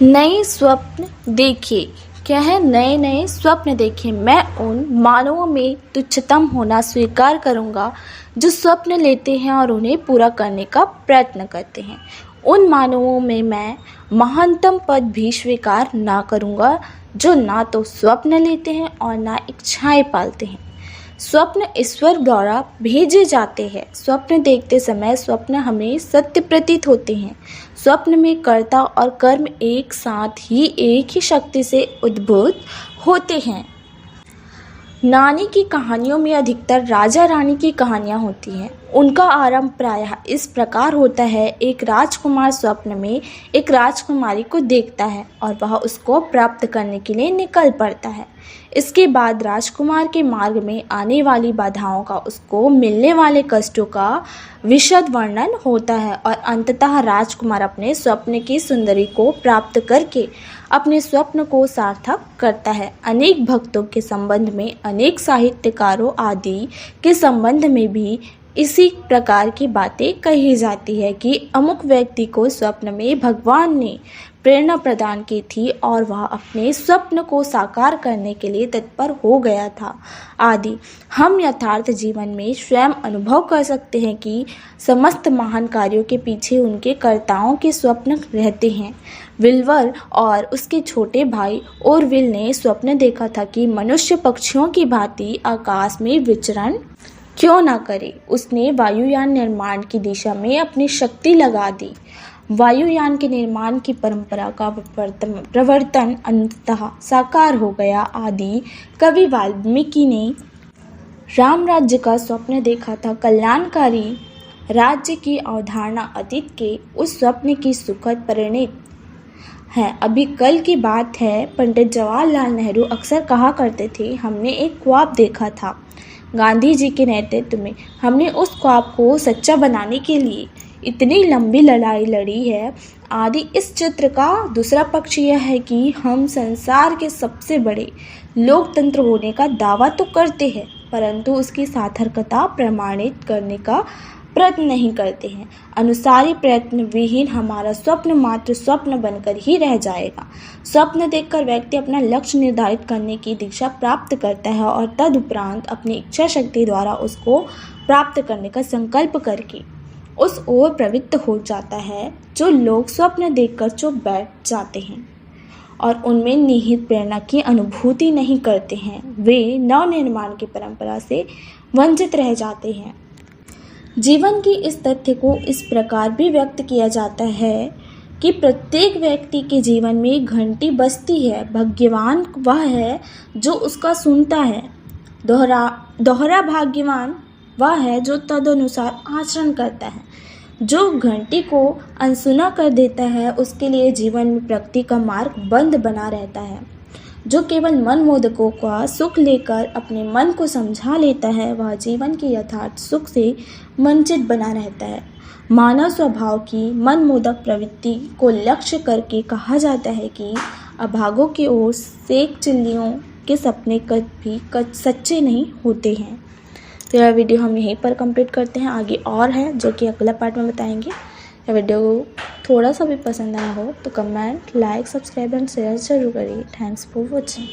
नए स्वप्न देखिए। क्या है? नए नए स्वप्न देखिए। मैं उन मानवों में तुच्छतम होना स्वीकार करूंगा जो स्वप्न लेते हैं और उन्हें पूरा करने का प्रयत्न करते हैं। उन मानवों में मैं महानतम पद भी स्वीकार ना करूंगा जो ना तो स्वप्न लेते हैं और ना इच्छाएं पालते हैं। स्वप्न ईश्वर द्वारा भेजे जाते हैं। स्वप्न देखते समय स्वप्न हमें सत्य प्रतीत होते हैं। स्वप्न में कर्ता और कर्म एक साथ ही एक ही शक्ति से उद्भूत होते हैं। नानी की कहानियों में अधिकतर राजा रानी की कहानियाँ होती हैं। उनका आरंभ प्रायः इस प्रकार होता है। एक राजकुमार स्वप्न में एक राजकुमारी को देखता है और वह उसको प्राप्त करने के लिए निकल पड़ता है। इसके बाद राजकुमार के मार्ग में आने वाली बाधाओं का, उसको मिलने वाले कष्टों का विशद वर्णन होता है और अंततः राजकुमार अपने स्वप्न की सुंदरी को प्राप्त करके अपने स्वप्न को सार्थक करता है। अनेक भक्तों के संबंध में, अनेक साहित्यकारों आदि के संबंध में भी इसी प्रकार की बातें कही जाती है कि अमुक व्यक्ति को स्वप्न में भगवान ने प्रेरणा प्रदान की थी और वह अपने स्वप्न को साकार करने के लिए तत्पर हो गया था आदि। हम यथार्थ जीवन में स्वयं अनुभव कर सकते हैं कि समस्त महान कार्यों के पीछे उनके कर्ताओं के स्वप्न रहते हैं। विल्वर और उसके छोटे भाई ओरविल ने स्वप्न देखा था कि मनुष्य पक्षियों की भांति आकाश में विचरण क्यों ना करे। उसने वायुयान निर्माण की दिशा में अपनी शक्ति लगा दी। वायुयान के निर्माण की परंपरा का प्रवर्तन अंततः साकार हो गया आदि। कवि वाल्मीकि ने राम राज्य का स्वप्न देखा था। कल्याणकारी राज्य की अवधारणा अतीत के उस स्वप्न की सुखद परिणति है। अभी कल की बात है, पंडित जवाहरलाल नेहरू अक्सर कहा करते थे, हमने एक ख्वाब देखा था। गांधी जी के नेतृत्व में हमने उस ख्वाब को सच्चा बनाने के लिए इतनी लंबी लड़ाई लड़ी है आदि। इस चित्र का दूसरा पक्ष यह है कि हम संसार के सबसे बड़े लोकतंत्र होने का दावा तो करते हैं, परंतु उसकी सार्थकता प्रमाणित करने का प्रयत्न नहीं करते हैं। अनुसारी प्रयत्न विहीन हमारा स्वप्न मात्र स्वप्न बनकर ही रह जाएगा। स्वप्न देखकर व्यक्ति अपना लक्ष्य निर्धारित करने की दिशा प्राप्त करता है और तदुपरांत अपनी इच्छा शक्ति द्वारा उसको प्राप्त करने का संकल्प करके उस ओर प्रवृत्त हो जाता है। जो लोग स्वप्न देखकर चुप बैठ जाते हैं और उनमें निहित प्रेरणा की अनुभूति नहीं करते हैं, वे नवनिर्माण की परंपरा से वंचित रह जाते हैं। जीवन की इस तथ्य को इस प्रकार भी व्यक्त किया जाता है कि प्रत्येक व्यक्ति के जीवन में एक घंटी बजती है। भाग्यवान वह है जो उसका सुनता है। दोहरा भाग्यवान वह है जो तदनुसार आचरण करता है। जो घंटी को अनसुना कर देता है उसके लिए जीवन में प्रगति का मार्ग बंद बना रहता है। जो केवल मन मोदकों का सुख लेकर अपने मन को समझा लेता है वह जीवन की यथार्थ सुख से वंचित बना रहता है। मानव स्वभाव की मन मोदक प्रवृत्ति को लक्ष्य करके कहा जाता है कि अभागों की ओर सेक चिल्लियों के सपने कभी सच्चे नहीं होते हैं। तो यह वीडियो हम यहीं पर कंप्लीट करते हैं। आगे और है जो कि अगला पार्ट में बताएंगे। यह वीडियो थोड़ा सा भी पसंद आया हो तो comment, like, subscribe and share जरूर करिए। Thanks for watching.